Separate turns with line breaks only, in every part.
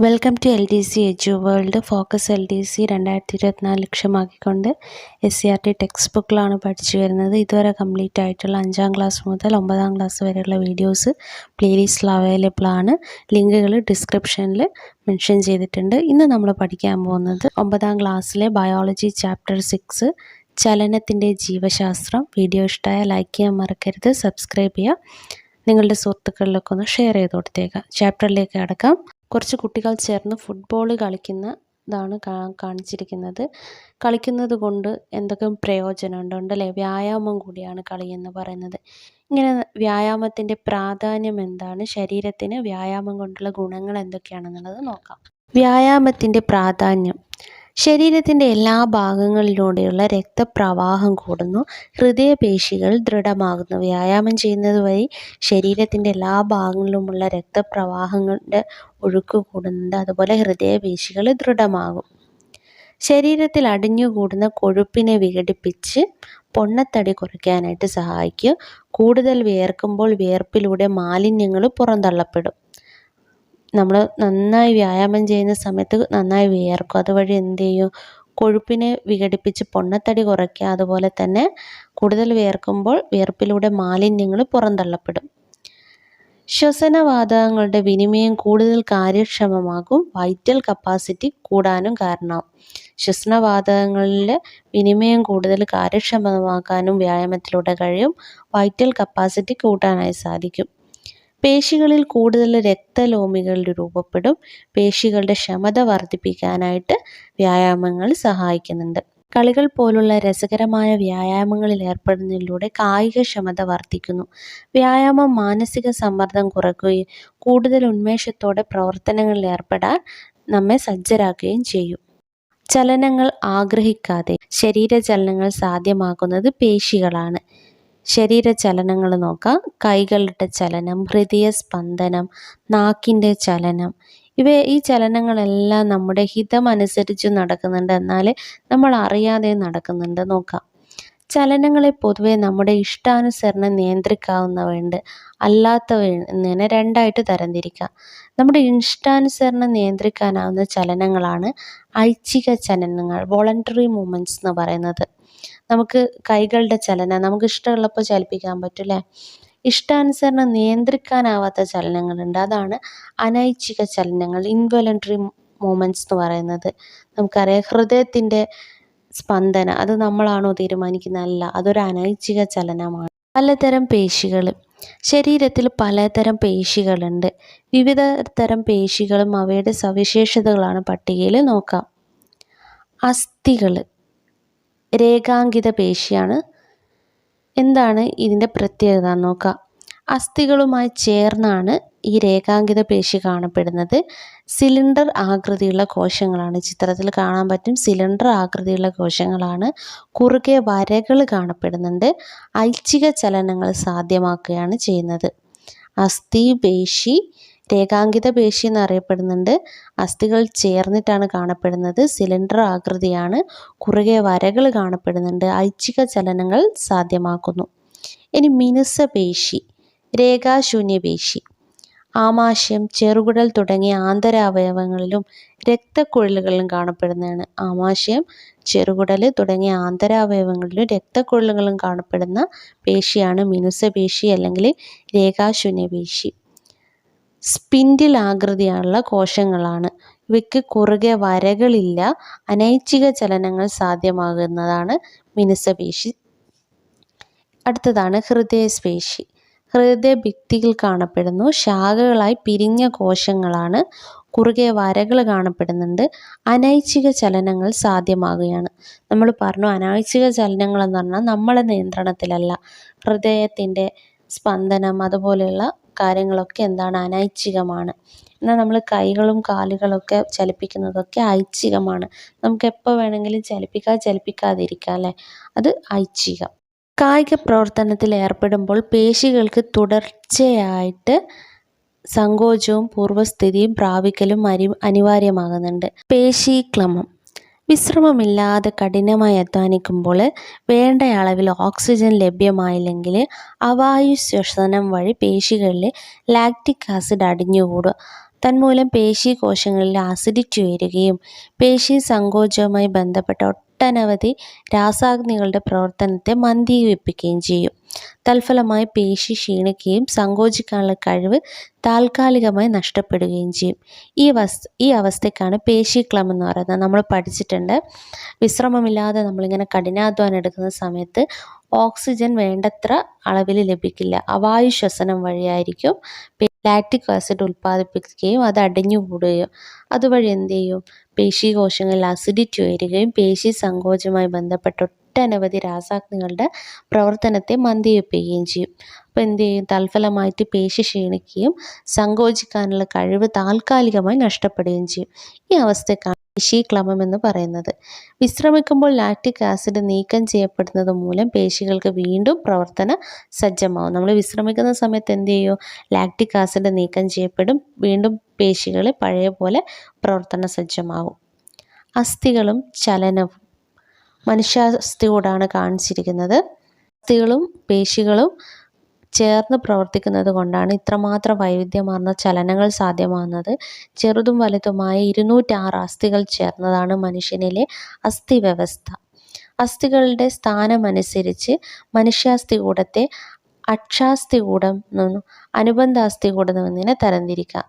Welcome to LDC edu world. Focus LDC 2024 ലക്ഷ്യമാക്കിക്കൊണ്ട് SCRT text ബുക്കിലാണ് പഠിച്ചു വരുന്നത്. ഇതുവരെ കംപ്ലീറ്റ് ആയിട്ടുള്ള 5ാം ക്ലാസ് മുതൽ 9ാം ക്ലാസ് വരെയുള്ള വീഡിയോസ് പ്ലേലിസ്റ്റിൽ അവൈലബിൾ ആണ്. ലിങ്കുകൾ ഡിസ്ക്രിപ്ഷനിൽ മെൻഷൻ ചെയ്തിട്ടുണ്ട്. ഇന്ന് നമ്മൾ പഠിക്കാൻ പോകുന്നത് 9ാം ക്ലാസ്സിലെ ബയോളജി ചാപ്റ്റർ 6 ചലനത്തിൻ്റെ ജീവശാസ്ത്രം. വീഡിയോ ഇഷ്ടമായ ലൈക്ക് ചെയ്യാൻ മറക്കരുത്, സബ്സ്ക്രൈബ് ചെയ്യുക, നിങ്ങളുടെ സുഹൃത്തുക്കളിലൊക്കെ ഒന്ന് ഷെയർ ചെയ്ത് കൊടുത്തേക്കാം. ചാപ്റ്ററിലേക്ക് കടക്കാം. കുറച്ച് കുട്ടികൾ ചേർന്ന് ഫുട്ബോൾ കളിക്കുന്നതാണ് കാണിച്ചിരിക്കുന്നത്. കളിക്കുന്നത് കൊണ്ട് എന്തൊക്കെ പ്രയോജനമുണ്ടല്ലേ? വ്യായാമം കൂടിയാണ് കളി എന്ന് പറയുന്നത്. ഇങ്ങനെ വ്യായാമത്തിൻ്റെ പ്രാധാന്യം എന്താണ്, ശരീരത്തിന് വ്യായാമം കൊണ്ടുള്ള ഗുണങ്ങൾ എന്തൊക്കെയാണെന്നുള്ളത് നോക്കാം. വ്യായാമത്തിൻ്റെ പ്രാധാന്യം: ശരീരത്തിൻ്റെ എല്ലാ ഭാഗങ്ങളിലൂടെയുള്ള രക്തപ്രവാഹം കൂടുന്നു, ഹൃദയപേശികൾ ദൃഢമാകുന്നു. വ്യായാമം ചെയ്യുന്നത് വഴി ശരീരത്തിൻ്റെ എല്ലാ ഭാഗങ്ങളിലുമുള്ള രക്തപ്രവാഹങ്ങളുടെ ഒഴുക്ക് കൂടുന്നുണ്ട്, അതുപോലെ ഹൃദയപേശികൾ ദൃഢമാകും. ശരീരത്തിൽ അടിഞ്ഞുകൂടുന്ന കൊഴുപ്പിനെ വിഘടിപ്പിച്ച് പൊണ്ണത്തടി കുറയ്ക്കാനായിട്ട് സഹായിക്കും. കൂടുതൽ വിയർക്കുമ്പോൾ വിയർപ്പിലൂടെ മാലിന്യങ്ങൾ പുറന്തള്ളപ്പെടും. നമ്മൾ നന്നായി വ്യായാമം ചെയ്യുന്ന സമയത്ത് നന്നായി വിയർക്കും. അതുവഴി എന്ത് ചെയ്യും? കൊഴുപ്പിനെ വിഘടിപ്പിച്ച് പൊണ്ണത്തടി കുറയ്ക്കുക. അതുപോലെ തന്നെ കൂടുതൽ വിയർക്കുമ്പോൾ വിയർപ്പിലൂടെ മാലിന്യങ്ങൾ പുറന്തള്ളപ്പെടും. ശ്വസനവാതകങ്ങളുടെ വിനിമയം കൂടുതൽ കാര്യക്ഷമമാകും, വൈറ്റൽ കപ്പാസിറ്റി കൂടാനും കാരണമാകും. ശ്വസനവാതകങ്ങളിലെ വിനിമയം കൂടുതൽ കാര്യക്ഷമമാക്കാനും വ്യായാമത്തിലൂടെ കഴിയും. വൈറ്റൽ കപ്പാസിറ്റി കൂട്ടാനായി സാധിക്കും. പേശികളിൽ കൂടുതൽ രക്തലോമികൾ രൂപപ്പെടും. പേശികളുടെ ക്ഷമത വർദ്ധിപ്പിക്കാനായിട്ട് വ്യായാമങ്ങൾ സഹായിക്കുന്നുണ്ട്. കളികൾ പോലുള്ള രസകരമായ വ്യായാമങ്ങളിൽ ഏർപ്പെടുന്നതിലൂടെ കായികക്ഷമത വർദ്ധിക്കുന്നു. വ്യായാമം മാനസിക സമ്മർദ്ദം കുറയ്ക്കുകയും കൂടുതൽ ഉന്മേഷത്തോടെ പ്രവർത്തനങ്ങളിൽ ഏർപ്പെടാൻ നമ്മെ സജ്ജരാക്കുകയും ചെയ്യും. ചലനങ്ങൾ ആഗ്രഹിക്കാതെ ശരീരചലനങ്ങൾ സാധ്യമാക്കുന്നത് പേശികളാണ്. ശരീരചലനങ്ങൾ നോക്കാം. കൈകളുടെ ചലനം, ഹൃദയ സ്പന്ദനം, നാക്കിൻ്റെ ചലനം, ഈ ചലനങ്ങളെല്ലാം നമ്മുടെ ഹിതമനുസരിച്ച് നടക്കുന്നുണ്ട്, എന്നാൽ നമ്മൾ അറിയാതെ നടക്കുന്നുണ്ട്. നോക്കാം. ചലനങ്ങളെ പൊതുവെ നമ്മുടെ ഇഷ്ടാനുസരണം നിയന്ത്രിക്കാവുന്നവയുണ്ട്, അല്ലാത്തവ എന്നിങ്ങനെ രണ്ടായിട്ട് തരംതിരിക്കാം. നമ്മുടെ ഇഷ്ടാനുസരണം നിയന്ത്രിക്കാനാവുന്ന ചലനങ്ങളാണ് ഐച്ഛിക ചലനങ്ങൾ, വോളണ്ടറി മൂവ്മെൻറ്റ്സ് എന്ന് പറയുന്നത്. നമുക്ക് കൈകളുടെ ചലനം നമുക്ക് ഇഷ്ടമുള്ളപ്പോൾ ചലിപ്പിക്കാൻ പറ്റും അല്ലേ? ഇഷ്ടാനുസരണം നിയന്ത്രിക്കാനാവാത്ത ചലനങ്ങളുണ്ട്, അതാണ് അനൈച്ഛിക ചലനങ്ങൾ, ഇൻവോളണ്ടറി മൂവ്മെൻറ്റ്സ് എന്ന് പറയുന്നത്. നമുക്കറിയാം ഹൃദയത്തിൻ്റെ സ്പന്ദനം അത് നമ്മളാണോ തീരുമാനിക്കുന്നത്? അല്ല, അതൊരു അനൈച്ഛിക ചലനമാണ്. പലതരം പേശികൾ. ശരീരത്തിൽ പലതരം പേശികളുണ്ട്. വിവിധ തരം പേശികളും അവയുടെ സവിശേഷതകളാണ് പട്ടികയിൽ നോക്കാം. അസ്ഥികൾ രേഖാങ്കിത പേശിയാണ്. എന്താണ് ഇതിൻ്റെ പ്രത്യേകത നോക്കാം. അസ്ഥികളുമായി ചേർന്നാണ് ഈ രേഖാങ്കിത പേശി കാണപ്പെടുന്നത്. സിലിണ്ടർ ആകൃതിയുള്ള കോശങ്ങളാണ്. ചിത്രത്തിൽ കാണാൻ പറ്റും, സിലിണ്ടർ ആകൃതിയുള്ള കോശങ്ങളാണ്. കുറുകെ വരകൾ കാണപ്പെടുന്നുണ്ട്. ഐച്ഛിക ചലനങ്ങൾ സാധ്യമാക്കുകയാണ് ചെയ്യുന്നത്. അസ്ഥി പേശി രേഖാങ്കിത പേശി എന്നറിയപ്പെടുന്നുണ്ട്. അസ്ഥികൾ ചേർന്നിട്ടാണ് കാണപ്പെടുന്നത്. സിലിണ്ടർ ആകൃതിയാണ്. കുറുകെ വരകൾ കാണപ്പെടുന്നുണ്ട്. ഐച്ഛിക ചലനങ്ങൾ സാധ്യമാക്കുന്നു. ഇനി മിനുസപേശി, രേഖാശൂന്യപേശി. ആമാശയം, ചെറുകുടൽ തുടങ്ങിയ ആന്തരാവയവങ്ങളിലും രക്തക്കുഴലുകളിലും കാണപ്പെടുന്നതാണ്. ആമാശയം, ചെറുകുടൽ തുടങ്ങിയ ആന്തരാവയവങ്ങളിലും രക്തക്കുഴലുകളിലും കാണപ്പെടുന്ന പേശിയാണ് മിനുസപേശി അല്ലെങ്കിൽ രേഖാശൂന്യപേശി. സ്പിൻഡിൽ ആകൃതിയുള്ള കോശങ്ങളാണ്. ഇവയ്ക്ക് കുറുകെ വരകളില്ല. അനൈച്ഛിക ചലനങ്ങൾ സാധ്യമാകുന്നതാണ് മിനുസപേശി. അടുത്തതാണ് ഹൃദയപേശി. ഹൃദയഭിത്തിയിൽ കാണപ്പെടുന്നു. ശാഖകളായി പിരിഞ്ഞ കോശങ്ങളാണ്. കുറുകെ വരകൾ കാണപ്പെടുന്നുണ്ട്. അനൈച്ഛിക ചലനങ്ങൾ സാധ്യമാകുകയാണ്. നമ്മൾ പറഞ്ഞു, അനൈച്ഛിക ചലനങ്ങൾ എന്ന് പറഞ്ഞാൽ നമ്മളെ നിയന്ത്രണത്തിലല്ല. ഹൃദയത്തിൻ്റെ സ്പന്ദനം അതുപോലെയുള്ള കാര്യങ്ങളൊക്കെ എന്താണ്? അനൈച്ഛികമാണ്. എന്നാൽ നമ്മൾ കൈകളും കാലുകളൊക്കെ ചലിപ്പിക്കുന്നതൊക്കെ ഐച്ഛികമാണ്. നമുക്ക് എപ്പോൾ വേണമെങ്കിലും ചലിപ്പിക്കാതിരിക്കാം അല്ലേ? അത് ഐച്ഛികം. കായിക പ്രവർത്തനത്തിൽ ഏർപ്പെടുമ്പോൾ പേശികൾക്ക് തുടർച്ചയായിട്ട് സങ്കോചവും പൂർവ്വസ്ഥിതിയും പ്രാപിക്കലും അനിവാര്യമാകുന്നുണ്ട്. പേശീക്രമം. വിശ്രമമില്ലാതെ കഠിനമായി അധ്വാനിക്കുമ്പോൾ വേണ്ട അളവിൽ ഓക്സിജൻ ലഭ്യമായില്ലെങ്കിൽ അവായു ശ്വസനം വഴി പേശികളിൽ ലാക്റ്റിക് ആസിഡ് അടിഞ്ഞുകൂടും. തന്മൂലം പേശീകോശങ്ങളിലെ അസിഡിറ്റി ഉയരുകയും പേശി സങ്കോചവുമായി ബന്ധപ്പെട്ട ഒട്ടനവധി രാസാഗ്നികളുടെ പ്രവർത്തനത്തെ മന്ദീകരിപ്പിക്കുകയും ചെയ്യും. തൽഫലമായി പേശി ക്ഷീണിക്കുകയും സങ്കോചിക്കാനുള്ള കഴിവ് താൽക്കാലികമായി നഷ്ടപ്പെടുകയും ചെയ്യും. ഈ അവസ്ഥയ്ക്കാണ് പേശീക്ലം എന്ന് പറയുന്നത്. നമ്മൾ പഠിച്ചിട്ടുണ്ട്, വിശ്രമമില്ലാതെ നമ്മളിങ്ങനെ കഠിനാധ്വാനം എടുക്കുന്ന സമയത്ത് ഓക്സിജൻ വേണ്ടത്ര അളവിൽ ലഭിക്കില്ല. അവായു ശ്വസനം വഴിയായിരിക്കും ലാക്റ്റിക് ആസിഡ് ഉൽപ്പാദിപ്പിക്കുകയും അത് അടിഞ്ഞുകൂടുകയും അതുവഴി എന്ത് ചെയ്യും, പേശീകോശങ്ങളിൽ അസിഡിറ്റി ഉയരുകയും പേശി സങ്കോചവുമായി ബന്ധപ്പെട്ട ഒട്ടനവധി രാസാഗ്നികളുടെ പ്രവർത്തനത്തെ മന്ദീകരിപ്പിക്കുകയും ചെയ്യും. അപ്പോൾ എന്ത് ചെയ്യും, തൽഫലമായിട്ട് പേശി ക്ഷീണിക്കുകയും സങ്കോചിക്കാനുള്ള കഴിവ് താൽക്കാലികമായി നഷ്ടപ്പെടുകയും ചെയ്യും. ഈ അവസ്ഥയ്ക്കാണ് പേശീക്ലമം എന്ന് പറയുന്നത്. വിശ്രമിക്കുമ്പോൾ ലാക്റ്റിക് ആസിഡ് നീക്കം ചെയ്യപ്പെടുന്നത് മൂലം പേശികൾക്ക് വീണ്ടും പ്രവർത്തന സജ്ജമാവും. നമ്മൾ വിശ്രമിക്കുന്ന സമയത്ത് എന്ത് ചെയ്യും, ലാക്റ്റിക് ആസിഡ് നീക്കം ചെയ്യപ്പെടും, വീണ്ടും പേശികൾ പഴയ പോലെ പ്രവർത്തന സജ്ജമാവും. അസ്ഥികളും ചലനവും മനുഷ്യാസ്ഥിയോടാണ് കാണിച്ചിരിക്കുന്നത്. അസ്ഥികളും പേശികളും ചേർന്ന് പ്രവർത്തിക്കുന്നത് കൊണ്ടാണ് ഇത്രമാത്രം വൈവിധ്യമാർന്ന ചലനങ്ങൾ സാധ്യമാകുന്നത്. ചെറുതും വലുതുമായ 206 അസ്ഥികൾ ചേർന്നതാണ് മനുഷ്യനിലെ അസ്ഥി വ്യവസ്ഥ. അസ്ഥികളുടെ സ്ഥാനമനുസരിച്ച് മനുഷ്യാസ്ഥികൂടത്തെ അക്ഷാസ്ഥികൂടം എന്നും അനുബന്ധ അസ്ഥികൂടം എന്നിങ്ങനെ തരംതിരിക്കാം.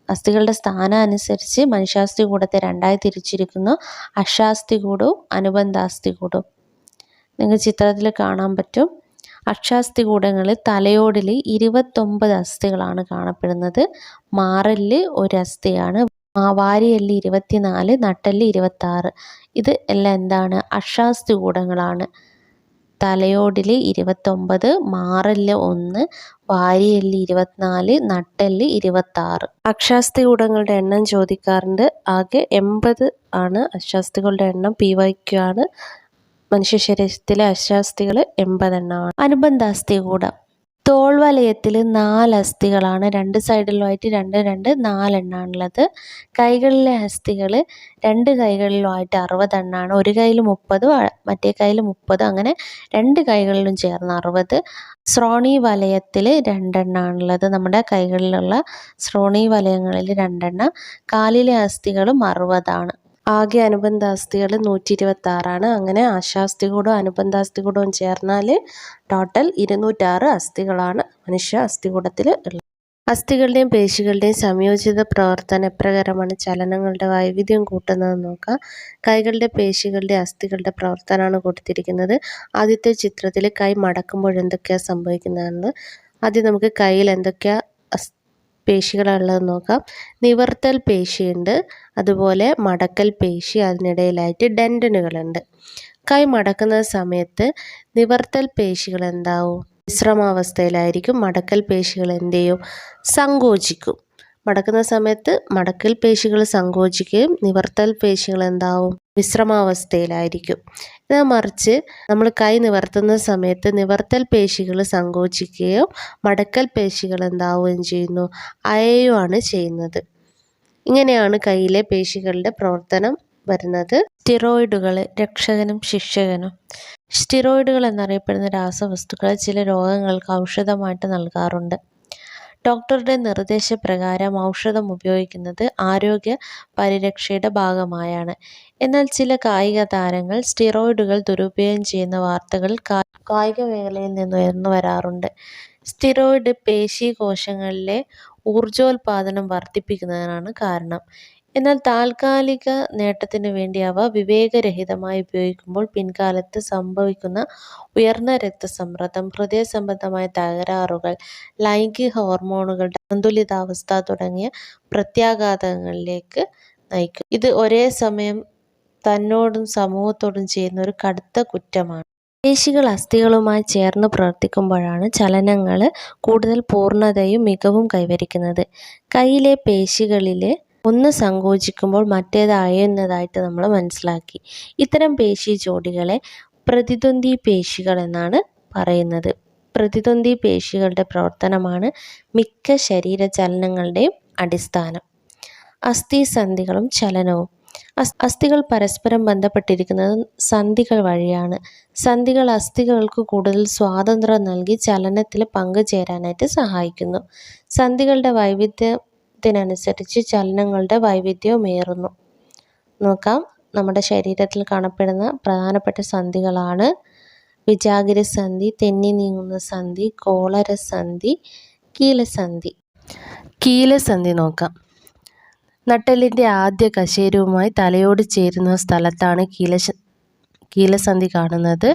അസ്ഥികളുടെ സ്ഥാനം അനുസരിച്ച് മനുഷ്യാസ്ഥികൂടത്തെ രണ്ടായി തിരിച്ചിരിക്കുന്നു: അക്ഷാസ്ഥികൂടവും അനുബന്ധാസ്ഥികൂടവും. നിങ്ങൾക്ക് ചിത്രത്തിൽ കാണാൻ പറ്റും. അക്ഷാസ്ഥികൂടങ്ങളിൽ തലയോടിൽ 29 അസ്ഥികളാണ് കാണപ്പെടുന്നത്. മാറലിൽ 1 അസ്ഥിയാണ്. വാരിയെല്ല് 24, നട്ടെല്ല് 26. ഇത് എല്ലാം എന്താണ്, അക്ഷാസ്ഥികൂടങ്ങളാണ്. തലയോടിൽ 29, മാറല് 1, വാരിയെല്ല് 24, നട്ടെല്ല് 26. അക്ഷാസ്ഥികൂടങ്ങളുടെ എണ്ണം ചോദിക്കാറുണ്ട്. ആകെ 80 ആണ് അക്ഷാസ്ഥികളുടെ എണ്ണം. PYQ ആണ്. മനുഷ്യ ശരീരത്തിലെ അക്ഷാസ്ഥികൾ 80 എണ്ണമാണ്. അനുബന്ധാസ്ഥികൂടം തോൾവലയത്തിൽ 4 അസ്ഥികളാണ്. 2 സൈഡിലുമായിട്ട് 2 4 എണ്ണാണുള്ളത്. കൈകളിലെ അസ്ഥികൾ 2 കൈകളിലുമായിട്ട് 60 എണ്ണാണ്. ഒരു കൈയിൽ 30, മറ്റേ കൈയിൽ 30, അങ്ങനെ 2 കൈകളിലും ചേർന്ന് 60. ശ്രോണി വലയത്തിൽ 2 എണ്ണാണുള്ളത്. നമ്മുടെ കൈകളിലുള്ള ശ്രോണി വലയങ്ങളിൽ 2 എണ്ണം. കാലിലെ അസ്ഥികളും 60 ആണ്. ആകെ അനുബന്ധാസ്ഥികൾ 126 ആണ്. അങ്ങനെ അക്ഷാസ്ഥികൂടവും അനുബന്ധാസ്ഥികൂടവും ചേർന്നാൽ ടോട്ടൽ 206 അസ്ഥികളാണ് മനുഷ്യ അസ്ഥികൂടത്തിൽ ഉള്ളത്. അസ്ഥികളുടെയും പേശികളുടെയും സംയോജിത പ്രവർത്തനം എപ്രകാരമാണ് ചലനങ്ങളുടെ വൈവിധ്യം കൂട്ടുന്നതെന്ന് നോക്കാം. കൈകളുടെ പേശികളുടെ അസ്ഥികളുടെ പ്രവർത്തനമാണ് കൊടുത്തിരിക്കുന്നത്. ആദ്യത്തെ ചിത്രത്തിൽ കൈ മടക്കുമ്പോൾ എന്തൊക്കെയാണ് സംഭവിക്കുന്നതെന്ന്. ആദ്യം നമുക്ക് കയ്യിൽ എന്തൊക്കെയാണ് പേശികളുള്ളതെന്ന് നോക്കാം. നിവർത്തൽ പേശിയുണ്ട്, അതുപോലെ മടക്കൽ പേശി, അതിനിടയിലായിട്ട് ഡെൻഡനുകളുണ്ട്. കൈ മടക്കുന്ന സമയത്ത് നിവർത്തൽ പേശികൾ എന്താവും, വിശ്രമാവസ്ഥയിലായിരിക്കും. മടക്കൽ പേശികൾ എന്ത് ചെയ്യും, സങ്കോചിക്കും. മടക്കുന്ന സമയത്ത് മടക്കൽ പേശികൾ സങ്കോചിക്കുകയും നിവർത്തൽ പേശികൾ എന്താവും, വിശ്രമാവസ്ഥയിലായിരിക്കും. എന്നാൽ മറിച്ച് നമ്മൾ കൈ നിവർത്തുന്ന സമയത്ത് നിവർത്തൽ പേശികൾ സങ്കോചിക്കുകയും മടക്കൽ പേശികൾ എന്താവുകയും ചെയ്യുന്നു, അയയുമാണ് ചെയ്യുന്നത്. ഇങ്ങനെയാണ് കൈയിലെ പേശികളുടെ പ്രവർത്തനം വരുന്നത്. സ്റ്റിറോയിഡുകൾ രക്ഷകനും ശിക്ഷകനും. സ്റ്റിറോയിഡുകൾ എന്നറിയപ്പെടുന്ന രാസവസ്തുക്കൾ ചില രോഗങ്ങൾക്ക് ഔഷധമായിട്ട് നൽകാറുണ്ട്. ഡോക്ടറുടെ നിർദ്ദേശപ്രകാരം ഔഷധം ഉപയോഗിക്കുന്നത് ആരോഗ്യ പരിരക്ഷയുടെ ഭാഗമായാണ്. എന്നാൽ ചില കായിക താരങ്ങൾ സ്റ്റിറോയിഡുകൾ ദുരുപയോഗം ചെയ്യുന്ന വാർത്തകൾ കായിക മേഖലയിൽ നിന്ന് ഉയർന്നു വരാറുണ്ട്. സ്റ്റിറോയിഡ് പേശീകോശങ്ങളിലെ ഊർജോൽപാദനം വർദ്ധിപ്പിക്കുന്നതിനാണ് കാരണം. എന്നാൽ താൽക്കാലിക നേട്ടത്തിനു വേണ്ടി അവ വിവേകരഹിതമായി ഉപയോഗിക്കുമ്പോൾ പിൻകാലത്ത് സംഭവിക്കുന്ന ഉയർന്ന രക്തസമ്മർദ്ദം, ഹൃദയ സംബന്ധമായ തകരാറുകൾ, ലൈംഗിക ഹോർമോണുകളുടെ അസന്തുലിതാവസ്ഥ തുടങ്ങിയ പ്രത്യാഘാതങ്ങളിലേക്ക് നയിക്കും. ഇത് ഒരേ സമയം തന്നോടും സമൂഹത്തോടും ചെയ്യുന്ന ഒരു കടുത്ത കുറ്റമാണ്. പേശികൾ അസ്ഥികളുമായി ചേർന്ന് പ്രവർത്തിക്കുമ്പോഴാണ് ചലനങ്ങൾ കൂടുതൽ പൂർണ്ണതയും മികവും കൈവരിക്കുന്നത്. കൈയിലെ പേശികളിലെ ഒന്ന് സങ്കോചിക്കുമ്പോൾ മറ്റേത് അയയുന്നതായിട്ട് നമ്മൾ മനസ്സിലാക്കി. ഇത്തരം പേശി ജോഡികളെ പ്രതിദ്വന്ദ്വി പേശികൾ എന്നാണ് പറയുന്നത്. പ്രതിദ്വന്ദ്വി പേശികളുടെ പ്രവർത്തനമാണ് മിക്ക ശരീരചലനങ്ങളുടെയും അടിസ്ഥാനം. അസ്ഥിസന്ധികളും ചലനവും. അസ്ഥികൾ പരസ്പരം ബന്ധപ്പെട്ടിരിക്കുന്നത് സന്ധികൾ വഴിയാണ്. സന്ധികൾ അസ്ഥികൾക്ക് കൂടുതൽ സ്വാതന്ത്ര്യം നൽകി ചലനത്തിൽ പങ്കുചേരാനായിട്ട് സഹായിക്കുന്നു. സന്ധികളുടെ വൈവിധ്യം വലുപ്പത്തിനനുസരിച്ച് ചലനങ്ങളുടെ വൈവിധ്യവുമേറുന്നു. നോക്കാം. നമ്മുടെ ശരീരത്തിൽ കാണപ്പെടുന്ന പ്രധാനപ്പെട്ട സന്ധികളാണ് വിജാഗിരസന്ധി, തെന്നി നീങ്ങുന്ന സന്ധി, കോളരസന്ധി, കീലസന്ധി. കീലസന്ധി നോക്കാം. നട്ടെല്ലിൻ്റെ ആദ്യ കശേരുവുമായി തലയോട് ചേരുന്ന സ്ഥലത്താണ് കീലസന്ധി കാണുന്നത്.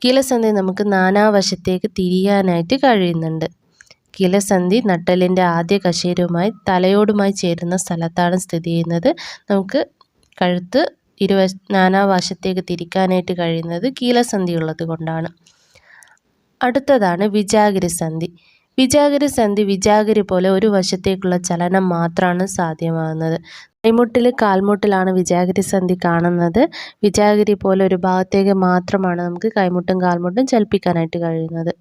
കീലസന്ധി നമുക്ക് നാനാവശത്തേക്ക് തിരിയാനായിട്ട് കഴിയുന്നുണ്ട്. കീലസന്ധി നട്ടെല്ലിൻ്റെ ആദ്യ കശേരുവുമായി തലയോടുമായി ചേരുന്ന സ്ഥലത്താണ് സ്ഥിതി ചെയ്യുന്നത്. നമുക്ക് കഴുത്ത് നാനാവശത്തേക്ക് തിരിക്കാനായിട്ട് കഴിയുന്നത് കീലസന്ധി ഉള്ളത് കൊണ്ടാണ്. അടുത്തതാണ് വിജാഗിരസന്ധി. വിജാഗിരസന്ധി വിജാഗിരി പോലെ ഒരു വശത്തേക്കുള്ള ചലനം മാത്രമാണ് സാധ്യമാകുന്നത്. കൈമുട്ടിൽ കാൽമുട്ടിലാണ് വിജാഗിരസന്ധി കാണുന്നത്. വിജാഗിരി പോലെ ഒരു ഭാഗത്തേക്ക് മാത്രമാണ് നമുക്ക് കൈമുട്ടും കാൽമുട്ടും ചലിപ്പിക്കാനായിട്ട് കഴിയുന്നത്.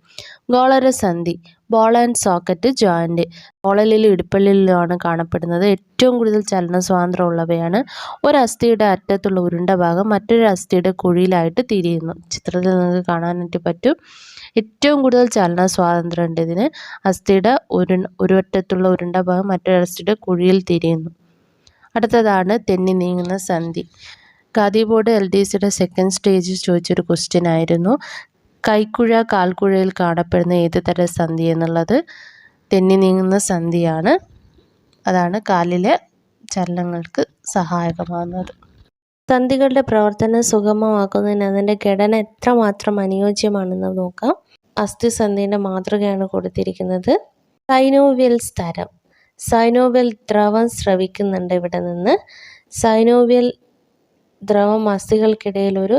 ഗോളരസന്ധി ബോൾ ആൻഡ് സോക്കറ്റ് ജോയിൻറ്റ് ഗോളലിലും ഇടുപ്പല്ലിലുമാണ് കാണപ്പെടുന്നത്. ഏറ്റവും കൂടുതൽ ചലന സ്വാതന്ത്ര്യം ഉള്ളവയാണ്. ഒരു അസ്ഥിയുടെ അറ്റത്തുള്ള ഉരുണ്ട ഭാഗം മറ്റൊരു അസ്ഥിയുടെ കുഴിയിലായിട്ട് തിരിയുന്നു. ചിത്രത്തിൽ നിങ്ങൾക്ക് കാണാനായിട്ട് പറ്റും. ഏറ്റവും കൂടുതൽ ചലന സ്വാതന്ത്ര്യം ഉണ്ട് ഇതിന്. അസ്ഥിയുടെ ഒരു അറ്റത്തുള്ള ഉരുണ്ട ഭാഗം മറ്റൊരു അസ്ഥിയുടെ കുഴിയിൽ തിരിയുന്നു. അടുത്തതാണ് തെന്നി നീങ്ങുന്ന സന്ധി. ഖാദി ബോർഡ് LDCയുടെ സെക്കൻഡ് സ്റ്റേജിൽ ചോദിച്ചൊരു ക്വസ്റ്റ്യൻ ആയിരുന്നു. കൈക്കുഴ കാൽക്കുഴയിൽ കാണപ്പെടുന്ന ഏത് തരം സന്ധി എന്നുള്ളത്. തെന്നി നീങ്ങുന്ന സന്ധിയാണ്. അതാണ് കാലിലെ ചലനങ്ങൾക്ക് സഹായകമാകുന്നത്. സന്ധികളുടെ പ്രവർത്തനം സുഗമമാക്കുന്നതിന് അതിൻ്റെ ഘടന എത്രമാത്രം അനുയോജ്യമാണെന്ന് നോക്കാം. അസ്ഥിസന്ധിയുടെ മാതൃകയാണ് കൊടുത്തിരിക്കുന്നത്. സൈനോവിയൽ സ്തരം. സൈനോവിയൽ ദ്രവം സ്രവിക്കുന്നുണ്ട് ഇവിടെ നിന്ന്. സൈനോവിയൽ ദ്രവം അസ്ഥികൾക്കിടയിൽ ഒരു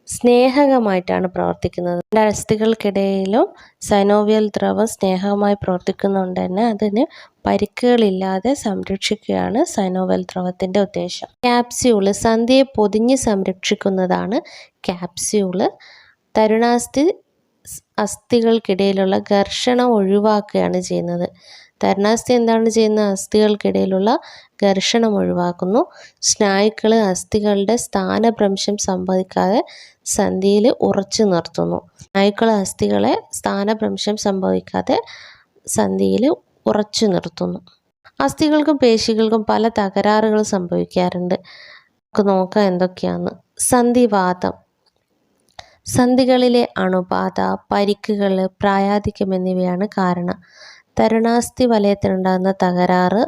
സ്നേഹകമായിട്ടാണ് പ്രവർത്തിക്കുന്നത്. രണ്ട് അസ്ഥികൾക്കിടയിലും സൈനോവിയൽ ദ്രവം സ്നേഹകമായി പ്രവർത്തിക്കുന്നുണ്ട് തന്നെ അതിന് പരിക്കുകളില്ലാതെ സംരക്ഷിക്കുകയാണ് സൈനോവിയൽ ദ്രവത്തിൻ്റെ ഉദ്ദേശം. ക്യാപ്സ്യൂള് സന്ധിയെ പൊതിഞ്ഞ് സംരക്ഷിക്കുന്നതാണ് ക്യാപ്സ്യൂള്. തരുണാസ്ഥി അസ്ഥികൾക്കിടയിലുള്ള ഘർഷണം ഒഴിവാക്കുകയാണ് ചെയ്യുന്നത്. തരുണാസ്ഥി എന്താണ് ചെയ്യുന്നത്? അസ്ഥികൾക്കിടയിലുള്ള ഘർഷണം ഒഴിവാക്കുന്നു. സ്നായുക്കൾ അസ്ഥികളുടെ സ്ഥാനഭ്രംശം സംഭവിക്കാതെ സന്ധിയിൽ ഉറച്ചു നിർത്തുന്നു. സ്നായുക്കൾ അസ്ഥികളെ സ്ഥാനഭ്രംശം സംഭവിക്കാതെ സന്ധിയിൽ ഉറച്ചു നിർത്തുന്നു. അസ്ഥികൾക്കും പേശികൾക്കും പല തകരാറുകൾ സംഭവിക്കാറുണ്ട്. നമുക്ക് നോക്കാം എന്തൊക്കെയാണെന്ന്. സന്ധിവാതം. സന്ധികളിലെ അണുബാധ, പരിക്കുകൾ, പ്രായാധിക്യം എന്നിവയാണ് കാരണം. തരുണാസ്ഥി വലയത്തിനുണ്ടാകുന്ന തകരാറ്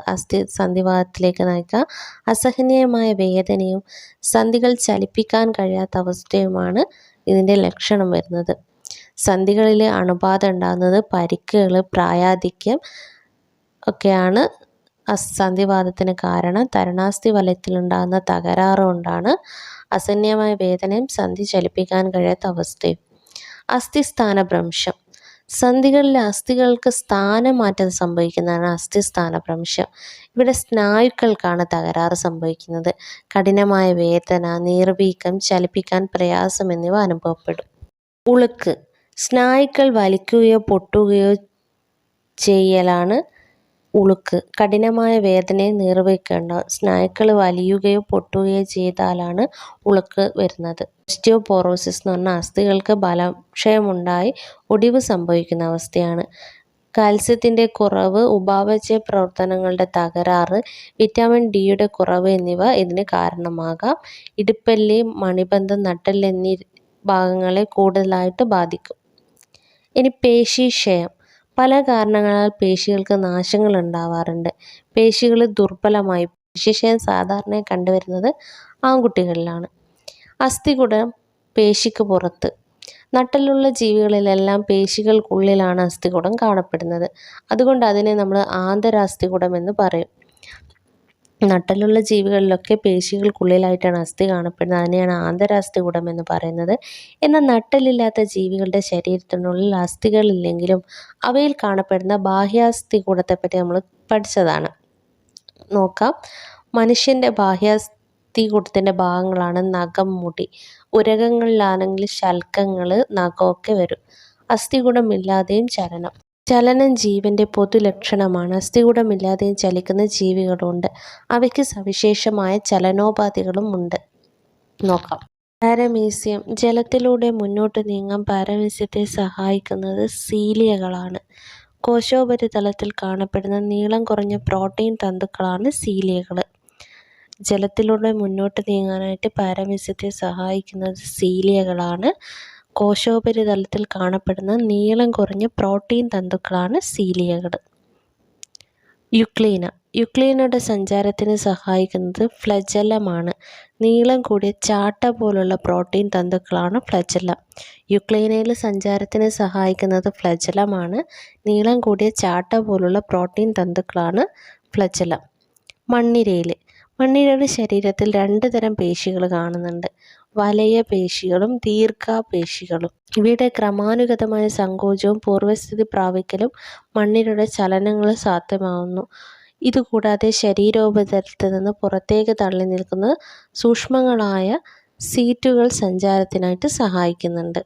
സന്ധിവാതത്തിലേക്ക് നയിക്കാം. അസഹനീയമായ വേദനയും സന്ധികൾ ചലിപ്പിക്കാൻ കഴിയാത്ത അവസ്ഥയുമാണ് ഇതിൻ്റെ ലക്ഷണം വരുന്നത്. സന്ധികളിലെ അണുബാധ ഉണ്ടാകുന്നത് പരിക്കുകൾ, പ്രായാധിക്യം ഒക്കെയാണ് സന്ധിവാതത്തിന് കാരണം. തരുണാസ്ഥി വലയത്തിലുണ്ടാകുന്ന തകരാറ് കൊണ്ടാണ് അസഹനീയമായ വേദനയും സന്ധി ചലിപ്പിക്കാൻ കഴിയാത്ത അവസ്ഥയും. അസ്ഥിസ്ഥാനഭ്രംശം. സന്ധികളിലെ അസ്ഥികൾക്ക് സ്ഥാനമാറ്റം സംഭവിക്കുന്നതാണ് അസ്ഥിസ്ഥാനഭ്രംശം. ഇവിടെ സ്നായുക്കൾക്കാണ് തകരാറ് സംഭവിക്കുന്നത്. കഠിനമായ വേദന, നീർവീക്കം, ചലിപ്പിക്കാൻ പ്രയാസം എന്നിവ അനുഭവപ്പെടും. ഉളുക്ക്. സ്നായുക്കൾ വലിക്കുകയോ പൊട്ടുകയോ ചെയ്യലാണ് ഉളുക്ക്. കഠിനമായ വേദനയും നീർവീക്കമുണ്ടാകും. സ്നായുക്കൾ വലിയുകയോ പൊട്ടുകയോ ചെയ്താലാണ് ഉളുക്ക് വരുന്നത്. ഓസ്റ്റിയോപോറോസിസ് എന്ന് പറഞ്ഞാൽ അസ്ഥികൾക്ക് ബലക്ഷയമുണ്ടായി ഒടിവ് സംഭവിക്കുന്ന അവസ്ഥയാണ്. കാൽസ്യത്തിൻ്റെ കുറവ്, ഉപാപചയ പ്രവർത്തനങ്ങളുടെ തകരാറ്, വിറ്റാമിൻ ഡിയുടെ കുറവ് എന്നിവ ഇതിന് കാരണമാകാം. ഇടുപ്പല്ലി, മണിബന്ധം, നട്ടെല്ല് എന്നീ ഭാഗങ്ങളെ കൂടുതലായിട്ട് ബാധിക്കും. ഇനി പേശീക്ഷയം. പല കാരണങ്ങളാൽ പേശികൾക്ക് നാശങ്ങൾ ഉണ്ടാവാറുണ്ട്. പേശികൾ ദുർബലമായി. പേശീക്ഷയം സാധാരണയായി കണ്ടുവരുന്നത് ആൺകുട്ടികളിലാണ്. അസ്ഥികുടം പേശിക്ക് പുറത്ത്. നട്ടെല്ലുള്ള ജീവികളിലെല്ലാം പേശികൾക്കുള്ളിലാണ് അസ്ഥികുടം കാണപ്പെടുന്നത്. അതുകൊണ്ട് അതിനെ നമ്മൾ ആന്തരാസ്ഥികുടം എന്ന് പറയും. നട്ടെല്ലുള്ള ജീവികളിലൊക്കെ പേശികൾക്കുള്ളിലായിട്ടാണ് അസ്ഥി കാണപ്പെടുന്നത്. അതിനെയാണ് ആന്തരാസ്ഥികുടം എന്ന് പറയുന്നത്. എന്നാൽ നട്ടെല്ലില്ലാത്ത ജീവികളുടെ ശരീരത്തിനുള്ളിൽ അസ്ഥികളില്ലെങ്കിലും അവയിൽ കാണപ്പെടുന്ന ബാഹ്യാസ്ഥികൂടത്തെപ്പറ്റി നമ്മൾ പഠിച്ചതാണ്. നോക്കാം. മനുഷ്യൻ്റെ ബാഹ്യാസ്ഥികൂടത്തിൻ്റെ ഭാഗങ്ങളാണ് നഖം, മുടി. ഉരകങ്ങളിലാണെങ്കിൽ ശൽക്കങ്ങൾ, നഖമൊക്കെ വരും. അസ്ഥികൂടമില്ലാതെയും ചലനം. ചലനം ജീവൻ്റെ പൊതുലക്ഷണമാണ്. അസ്ഥികൂടമില്ലാതെയും ചലിക്കുന്ന ജീവികളുണ്ട്. അവയ്ക്ക് സവിശേഷമായ ചലനോപാധികളും ഉണ്ട്. നോക്കാം. പാരമീസിയം. ജലത്തിലൂടെ മുന്നോട്ട് നീങ്ങാൻ പാരമീസ്യത്തെ സഹായിക്കുന്നത് സീലിയകളാണ്. കോശോപരിതലത്തിൽ കാണപ്പെടുന്ന നീളം കുറഞ്ഞ പ്രോട്ടീൻ തന്തുക്കളാണ് സീലിയകൾ. ജലത്തിലൂടെ മുന്നോട്ട് നീങ്ങാനായിട്ട് പാരാമീസിയത്തെ സഹായിക്കുന്നത് സീലിയകളാണ്. കോശോപരിതലത്തിൽ കാണപ്പെടുന്ന നീളം കുറഞ്ഞ പ്രോട്ടീൻ തന്തുക്കളാണ് സീലിയകൾ. യുക്ലീന. യുക്ലീനയുടെ സഞ്ചാരത്തിന് സഹായിക്കുന്നത് ഫ്ലജല്ലമാണ്. നീളം കൂടിയ ചാട്ട പോലുള്ള പ്രോട്ടീൻ തന്തുക്കളാണ് ഫ്ലജല്ലം. യുക്ലീനയിൽ സഞ്ചാരത്തിന് സഹായിക്കുന്നത് ഫ്ലജല്ലമാണ്. നീളം കൂടിയ ചാട്ട പോലുള്ള പ്രോട്ടീൻ തന്തുക്കളാണ് ഫ്ലജല്ലം. മണ്ണിരയിൽ. മണ്ണിരയുടെ ശരീരത്തിൽ 2 തരം പേശികൾ കാണുന്നുണ്ട്. വലയ പേശികളും ദീർഘപേശികളും. ഇവയുടെ ക്രമാനുഗതമായ സങ്കോചവും പൂർവ്വസ്ഥിതി പ്രാപിക്കലും മണ്ണിരയുടെ ചലനങ്ങൾ സാധ്യമാവുന്നു. ഇതുകൂടാതെ ശരീരോപരിതലത്തിൽ നിന്ന് പുറത്തേക്ക് തള്ളി നിൽക്കുന്ന സൂക്ഷ്മങ്ങളായ സീറ്റുകൾ സഞ്ചാരത്തിനായിട്ട് സഹായിക്കുന്നുണ്ട്.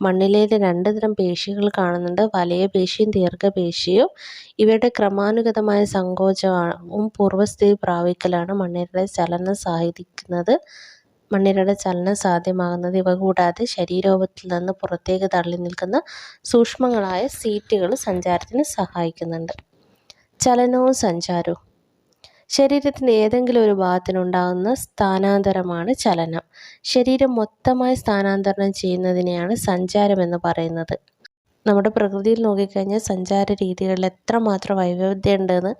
മണ്ണിരയിൽ 2 തരം പേശികൾ കാണുന്നുണ്ട്. വലയപേശിയും ദീർഘപേശിയും. ഇവയുടെ ക്രമാനുഗതമായ സങ്കോചവും പൂർവ്വസ്ഥിതി പ്രാപിക്കലാണ് മണ്ണിരയുടെ ചലനം സാധ്യമാകുന്നത്. ഇവ കൂടാതെ ശരീരോപത്തിൽ നിന്ന് പുറത്തേക്ക് തള്ളി നിൽക്കുന്ന സൂക്ഷ്മങ്ങളായ സീറ്റുകൾ സഞ്ചാരത്തിന് സഹായിക്കുന്നുണ്ട്. ചലനവും സഞ്ചാരവും. ശരീരത്തിൻ്റെ ഏതെങ്കിലും ഒരു ഭാഗത്തിനുണ്ടാകുന്ന സ്ഥാനാന്തരമാണ് ചലനം. ശരീരം മൊത്തമായി സ്ഥാനാന്തരണം ചെയ്യുന്നതിനെയാണ് സഞ്ചാരം എന്ന് പറയുന്നത്. നമ്മുടെ പ്രകൃതിയിൽ നോക്കിക്കഴിഞ്ഞാൽ സഞ്ചാര രീതികളിൽ എത്രമാത്രം വൈവിധ്യം ഉണ്ടെന്ന്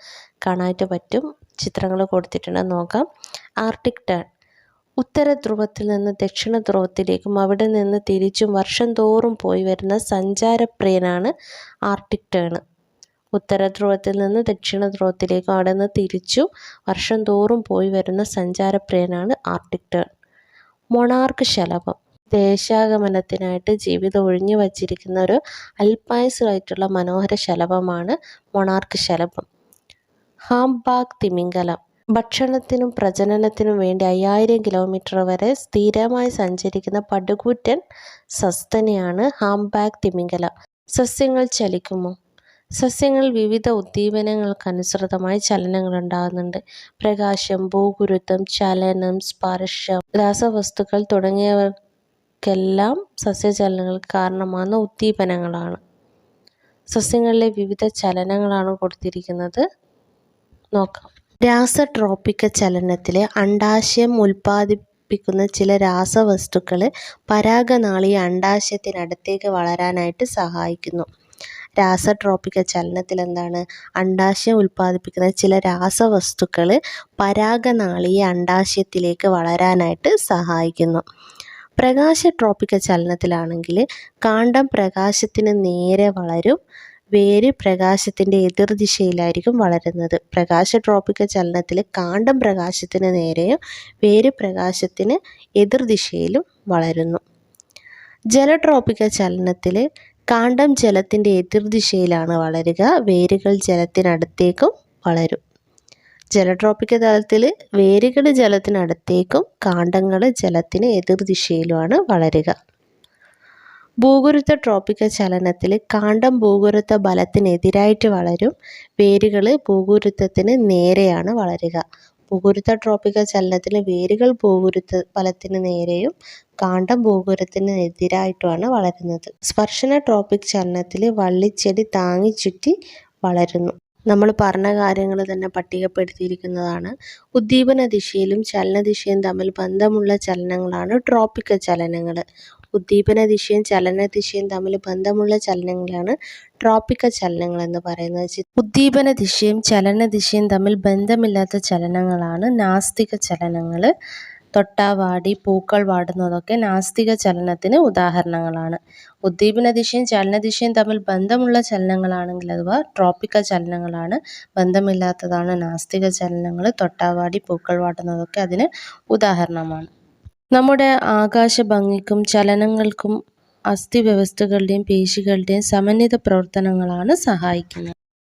കാണാനായിട്ട് പറ്റും. ചിത്രങ്ങൾ കൊടുത്തിട്ടുണ്ട്, നോക്കാം. Arctic tern. ഉത്തര ധ്രുവത്തിൽ നിന്ന് ദക്ഷിണ ധ്രുവത്തിലേക്കും അവിടെ നിന്ന് തിരിച്ചും വർഷം തോറും പോയി വരുന്ന സഞ്ചാരപ്രിയനാണ് ആർട്ടിക് ടേൺ. ഉത്തര ധ്രുവത്തിൽ നിന്ന് ദക്ഷിണ ധ്രുവത്തിലേക്കും അവിടെ നിന്ന് തിരിച്ചും വർഷം തോറും പോയി വരുന്ന സഞ്ചാരപ്രിയനാണ് ആർട്ടിക് ടേൺ. മൊണാർക്ക് ശലഭം. ദേശാഗമനത്തിനായിട്ട് ജീവിതം ഒഴിഞ്ഞു വച്ചിരിക്കുന്ന ഒരു അൽപൈൻസായിട്ടുള്ള മനോഹര ശലഭമാണ് മൊണാർക്ക് ശലഭം. ഹാംബാക്ക് തിമിംഗലം. ഭക്ഷണത്തിനും പ്രജനനത്തിനും വേണ്ടി 5000 കിലോമീറ്റർ വരെ സ്ഥിരമായി സഞ്ചരിക്കുന്ന പടുകൂറ്റൻ സസ്തനിയാണ് ഹാംബാക്ക് തിമിംഗലം. സസ്യങ്ങൾ ചലിക്കുമോ? സസ്യങ്ങളിൽ വിവിധ ഉദ്ദീപനങ്ങൾക്കനുസൃതമായി ചലനങ്ങൾ ഉണ്ടാകുന്നുണ്ട്. പ്രകാശം, ഭൂഗുരുത്വം, ചലനം, സ്പർശം, രാസവസ്തുക്കൾ തുടങ്ങിയവയ്ക്കെല്ലാം സസ്യചലനങ്ങൾക്ക് കാരണമാകുന്ന ഉദ്ദീപനങ്ങളാണ്. സസ്യങ്ങളിലെ വിവിധ ചലനങ്ങളാണ് കൊടുത്തിരിക്കുന്നത്, നോക്കാം. രാസട്രോപിക ചലനത്തിൽ അണ്ഡാശയം ഉൽപ്പാദിപ്പിക്കുന്ന ചില രാസവസ്തുക്കൾ പരാഗനാളിയെ അണ്ഡാശയത്തിനടുത്തേക്ക് വളരാനായിട്ട് സഹായിക്കുന്നു. രാസട്രോപിക ചലനത്തിൽ എന്താണ്? അണ്ഡാശയം ഉൽപ്പാദിപ്പിക്കുന്ന ചില രാസവസ്തുക്കൾ പരാഗനാളിയെ അണ്ഡാശയത്തിലേക്ക് വളരാനായിട്ട് സഹായിക്കുന്നു. പ്രകാശട്രോപിക ചലനത്തിലാണെങ്കിൽ കാണ്ഡം പ്രകാശത്തിന് നേരെ വളരും, വേര് പ്രകാശത്തിൻ്റെ എതിർദിശയിലായിരിക്കും വളരുന്നത്. പ്രകാശട്രോപിക ചലനത്തിൽ കാണ്ഡം പ്രകാശത്തിന് നേരെയും വേര് പ്രകാശത്തിന് എതിർദിശയിലും വളരുന്നു. ജലട്രോപിക ചലനത്തിൽ കാണ്ഡം ജലത്തിൻ്റെ എതിർദിശയിലാണ് വളരുക, വേരുകൾ ജലത്തിനടുത്തേക്കും വളരും. ജലട്രോപിക തലത്തിൽ വേരുകൾ ജലത്തിനടുത്തേക്കും കാണ്ഡങ്ങൾ ജലത്തിന് എതിർദിശയിലുമാണ് വളരുക. ഭൂഗുരുത്വ ട്രോപിക ചലനത്തിൽ കാണ്ഡം ഭൂഗുരുത്വ ബലത്തിനെതിരായിട്ട് വളരും, വേരുകൾ ഭൂഗുരുത്വത്തിന് നേരെയാണ് വളരുക. ഭൂഗുരുത്വ ട്രോപിക ചലനത്തിൽ വേരുകൾ ഭൂഗുരുത്വ ബലത്തിന് നേരെയും കാണ്ഡം ഭൂഗുരുത്വത്തിന് എതിരായിട്ടുമാണ് വളരുന്നത്. സ്പർശന ട്രോപിക് ചലനത്തിൽ വള്ളിച്ചെടി താങ്ങി ചുറ്റി വളരുന്നു. നമ്മൾ പറഞ്ഞ കാര്യങ്ങൾ തന്നെ പട്ടികപ്പെടുത്തിയിരിക്കുന്നതാണ്. ഉദ്ദീപന ദിശയിലും ചലനദിശയും തമ്മിൽ ബന്ധമുള്ള ചലനങ്ങളാണ് ട്രോപിക ചലനങ്ങൾ. ഉദ്ദീപന ദിശയും ചലനദിശയും തമ്മിൽ ബന്ധമുള്ള ചലനങ്ങളാണ് ട്രോപിക ചലനങ്ങൾ എന്ന് പറയുന്നത്. ഉദ്ദീപന ദിശയും ചലനദിശയും തമ്മിൽ ബന്ധമില്ലാത്ത ചലനങ്ങളാണ് നാസ്തിക ചലനങ്ങൾ. തൊട്ടാവാടി, പൂക്കൾ വാടുന്നതൊക്കെ നാസ്തിക ചലനത്തിന് ഉദാഹരണങ്ങളാണ്. ഉദ്ദീപന ദിശയും ചലനദിശയും തമ്മിൽ ബന്ധമുള്ള ചലനങ്ങളാണെങ്കിൽ അഥവാ ട്രോപിക ചലനങ്ങളാണ്. ബന്ധമില്ലാത്തതാണ് നാസ്തിക ചലനങ്ങൾ. തൊട്ടാവാടി, പൂക്കൾ വാടുന്നതൊക്കെ അതിന് ഉദാഹരണമാണ്. നമ്മുടെ ആകാശഭംഗിക്കും ചലനങ്ങൾക്കും അസ്ഥിവ്യവസ്ഥകളുടെയും പേശികളുടെയും സമന്വിത പ്രവർത്തനങ്ങളാണ് സഹായിക്കുന്നത്.